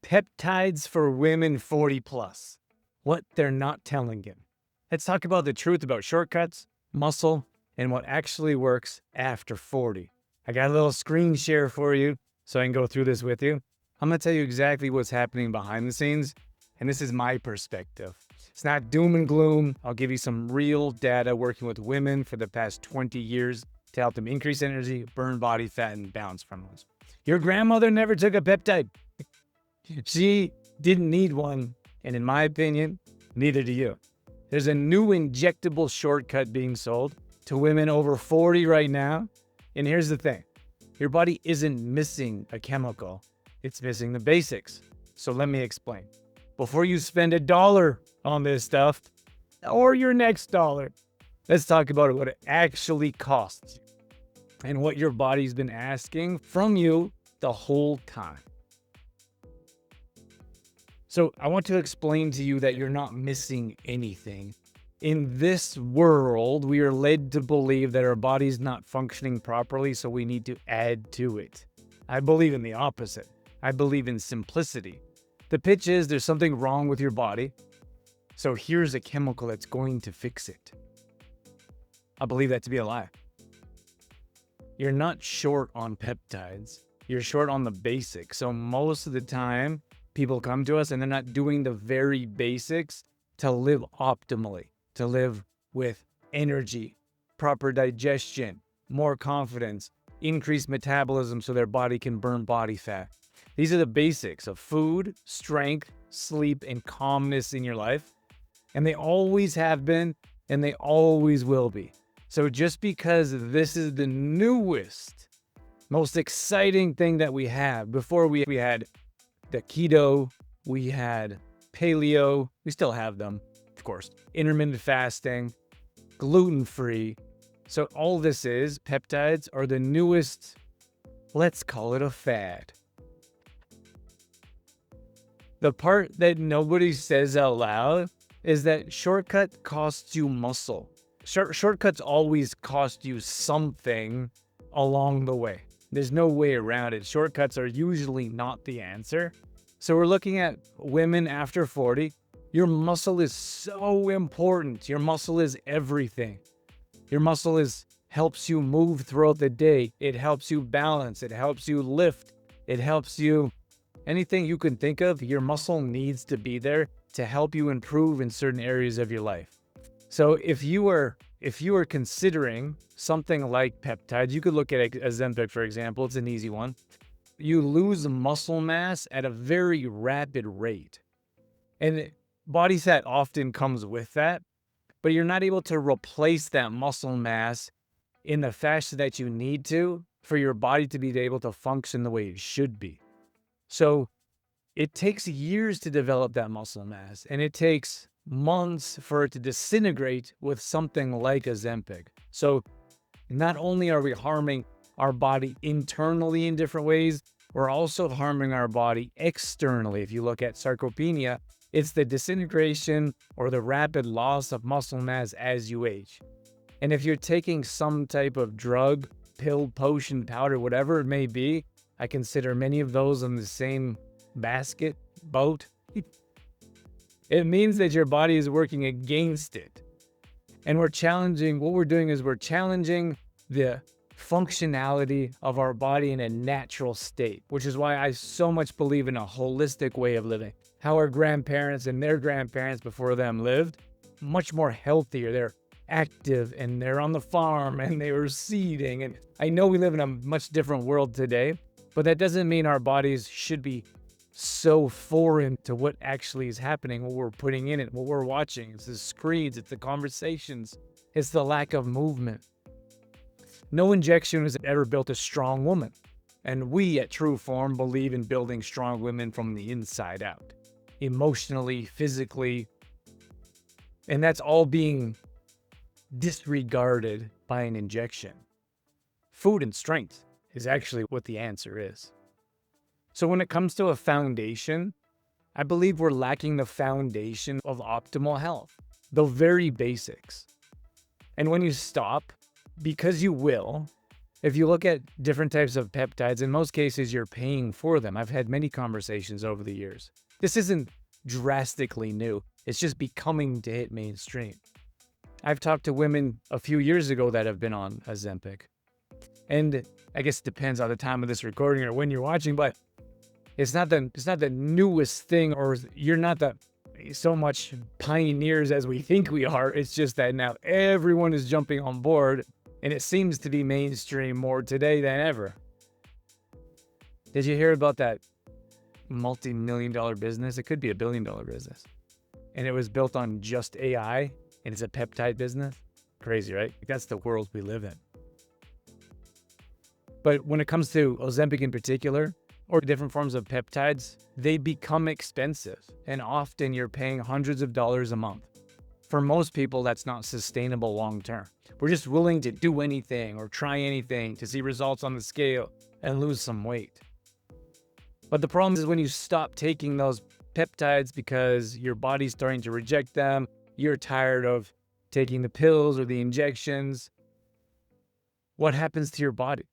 Peptides for women 40 plus. What they're not telling you. Let's talk about the truth about shortcuts, muscle, and what actually works after 40. I got a little screen share for you so I can go through this with you. I'm going to tell you exactly what's happening behind the scenes, and this is my perspective. It's not doom and gloom. I'll give you some real data working with women for the past 20 years to help them increase energy, burn body fat, and balance hormones. Your grandmother never took a peptide. She didn't need one, and in my opinion, neither do you. There's a new injectable shortcut being sold to women over 40 right now, and here's the thing. Your body isn't missing a chemical, it's missing the basics. So let me explain. Before you spend $1 on this stuff, or your next dollar, let's talk about what it actually costs you and what your body's been asking from you the whole time. So I want to explain to you that you're not missing anything. In this world, we are led to believe that our body's not functioning properly, so we need to add to it. I believe in the opposite. I believe in simplicity. The pitch is there's something wrong with your body, so here's a chemical that's going to fix it. I believe that to be a lie. You're not short on peptides. You're short on the basics. So most of the time, people come to us and they're not doing the very basics to live optimally, to live with energy, proper digestion, more confidence, increased metabolism so their body can burn body fat. These are the basics of food, strength, sleep, and calmness in your life. And they always have been, and they always will be. So just because this is the newest, most exciting thing that we have, before we had the keto, we had paleo, we still have them, of course, intermittent fasting, gluten-free. So all this is, peptides are the newest, let's call it a fad. The part that nobody says out loud is that shortcut costs you muscle. Shortcuts always cost you something along the way. There's no way around it. Shortcuts are usually not the answer. So we're looking at women after 40. Your muscle is so important. Your muscle is everything. Your muscle helps you move throughout the day. It helps you balance. It helps you lift. It helps you anything you can think of. Your muscle needs to be there to help you improve in certain areas of your life. So if you are considering something like peptides, you could look at Ozempic, for example. It's an easy one. You lose muscle mass at a very rapid rate. And body fat often comes with that, but you're not able to replace that muscle mass in the fashion that you need to for your body to be able to function the way it should be. So it takes years to develop that muscle mass, and it takes months for it to disintegrate with something like Ozempic. So not only are we harming our body internally in different ways, we're also harming our body externally. If you look at sarcopenia, it's the disintegration or the rapid loss of muscle mass as you age. And if you're taking some type of drug, pill, potion, powder, whatever it may be, I consider many of those in the same boat. It means that your body is working against it. And what we're doing is we're challenging the functionality of our body in a natural state, which is why I so much believe in a holistic way of living. How our grandparents and their grandparents before them lived, much more healthier. They're active and they're on the farm and they were seeding. And I know we live in a much different world today, but that doesn't mean our bodies should be so foreign to what actually is happening, what we're putting in it, what we're watching. It's the screens, it's the conversations, it's the lack of movement. No injection has ever built a strong woman. And we at True Form believe in building strong women from the inside out, emotionally, physically. And that's all being disregarded by an injection. Food and strength is actually what the answer is. So when it comes to a foundation, I believe we're lacking the foundation of optimal health, the very basics. And when you stop, because you will, If you look at different types of peptides, in most cases, you're paying for them. I've had many conversations over the years. This isn't drastically new. It's just becoming to hit mainstream. I've talked to women a few years ago that have been on Ozempic. And I guess it depends on the time of this recording or when you're watching, but it's not the newest thing, or you're not so much pioneers as we think we are. It's just that now everyone is jumping on board, and it seems to be mainstream more today than ever. Did you hear about that multi-million-dollar business? It could be $1 billion business. And it was built on just AI, and it's a peptide business. Crazy, right? That's the world we live in. But when it comes to Ozempic in particular, or different forms of peptides, they become expensive. And often you're paying hundreds of dollars a month. For most people, that's not sustainable long term. We're just willing to do anything or try anything to see results on the scale and lose some weight. But the problem is when you stop taking those peptides because your body's starting to reject them, you're tired of taking the pills or the injections, what happens to your body?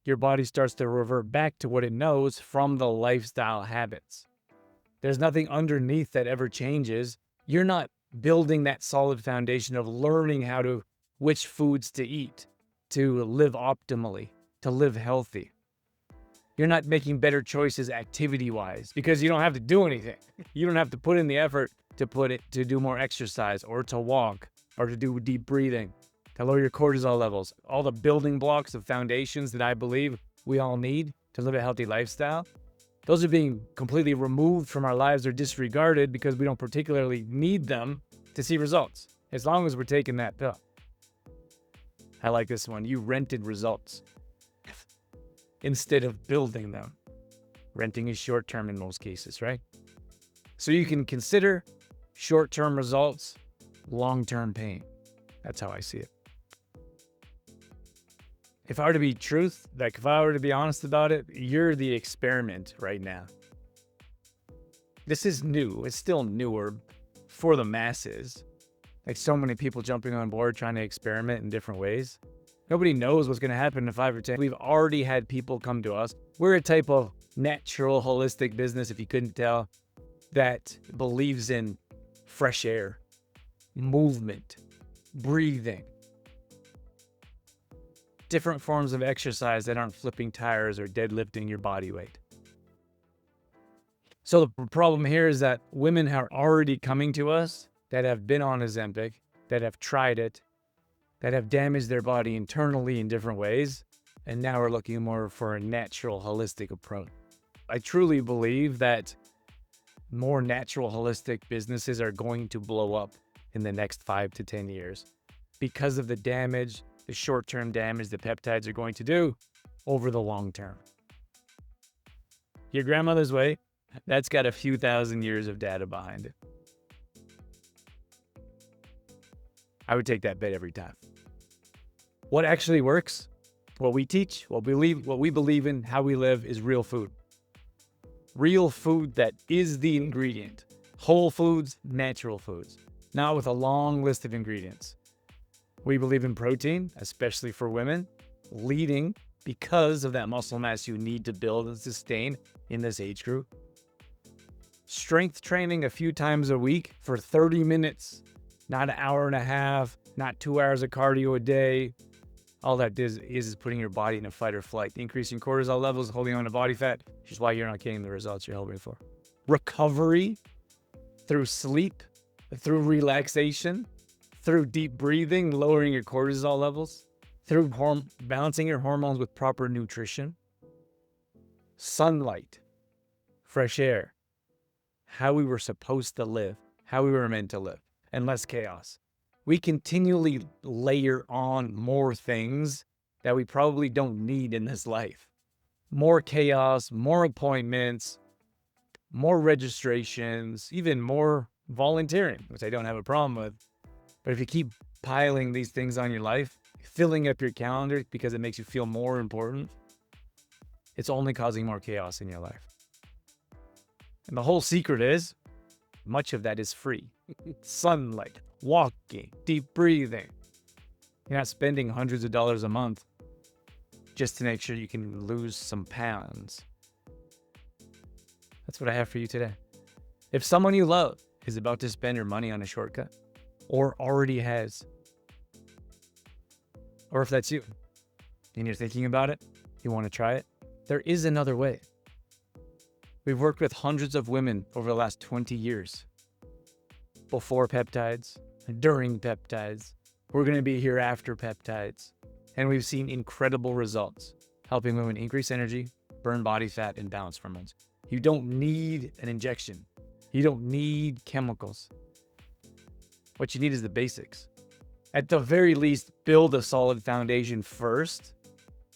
Your body starts to revert back to what it knows from the lifestyle habits. There's nothing underneath that ever changes. You're not building that solid foundation of learning which foods to eat, to live optimally, to live healthy. You're not making better choices activity-wise because you don't have to do anything. You don't have to put in the effort to do more exercise or to walk or to do deep breathing, to lower your cortisol levels. All the building blocks of foundations that I believe we all need to live a healthy lifestyle, those are being completely removed from our lives or disregarded because we don't particularly need them to see results, as long as we're taking that pill. I like this one. You rented results instead of building them. Renting is short-term in most cases, right? So you can consider short-term results, long-term pain. That's how I see it. If I were to be if I were to be honest about it, you're the experiment right now. This is new. It's still newer for the masses. Like so many people jumping on board trying to experiment in different ways. Nobody knows what's going to happen in 5 or 10. We've already had people come to us. We're a type of natural, holistic business, if you couldn't tell, that believes in fresh air, movement, breathing, different forms of exercise that aren't flipping tires or deadlifting your body weight. So the problem here is that women are already coming to us that have been on Ozempic, that have tried it, that have damaged their body internally in different ways, and now are looking more for a natural, holistic approach. I truly believe that more natural, holistic businesses are going to blow up in the next 5 to 10 years because of the damage, the short-term damage the peptides are going to do over the long term. Your grandmother's way, that's got a few thousand years of data behind it. I would take that bet every time. What actually works, what we teach, what we believe in, how we live is real food. Real food that is the ingredient. Whole foods, natural foods. Not with a long list of ingredients. We believe in protein, especially for women, leading because of that muscle mass you need to build and sustain in this age group. Strength training a few times a week for 30 minutes, not an hour and a half, not 2 hours of cardio a day. All that is putting your body in a fight or flight, increasing cortisol levels, holding on to body fat, which is why you're not getting the results you're hoping for. Recovery through sleep, through relaxation, through deep breathing, lowering your cortisol levels, through balancing your hormones with proper nutrition, sunlight, fresh air, how we were supposed to live, how we were meant to live, and less chaos. We continually layer on more things that we probably don't need in this life. More chaos, more appointments, more registrations, even more volunteering, which I don't have a problem with. But if you keep piling these things on your life, filling up your calendar because it makes you feel more important, it's only causing more chaos in your life. And the whole secret is, much of that is free. Sunlight, walking, deep breathing. You're not spending hundreds of dollars a month just to make sure you can lose some pounds. That's what I have for you today. If someone you love is about to spend your money on a shortcut, or already has, or if that's you and you're thinking about it, you want to try it, there is another way. We've worked with hundreds of women over the last 20 years. Before peptides, during peptides, we're going to be here after peptides. And we've seen incredible results, helping women increase energy, burn body fat, and balance hormones. You don't need an injection. You don't need chemicals. What you need is the basics. At the very least, build a solid foundation first,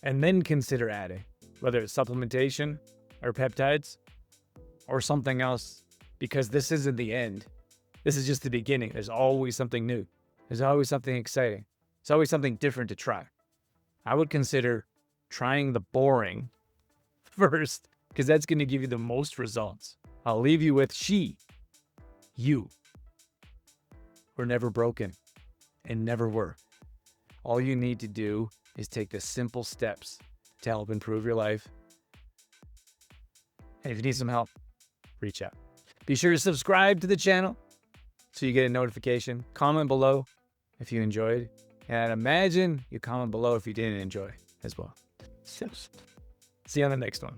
and then consider adding, whether it's supplementation or peptides or something else, because this isn't the end. This is just the beginning. There's always something new. There's always something exciting. There's always something different to try. I would consider trying the boring first, because that's going to give you the most results. I'll leave you with you were never broken and never were. All you need to do is take the simple steps to help improve your life. And if you need some help, reach out. Be sure to subscribe to the channel so you get a notification. Comment below if you enjoyed. And I'd imagine you comment below if you didn't enjoy as well. See you on the next one.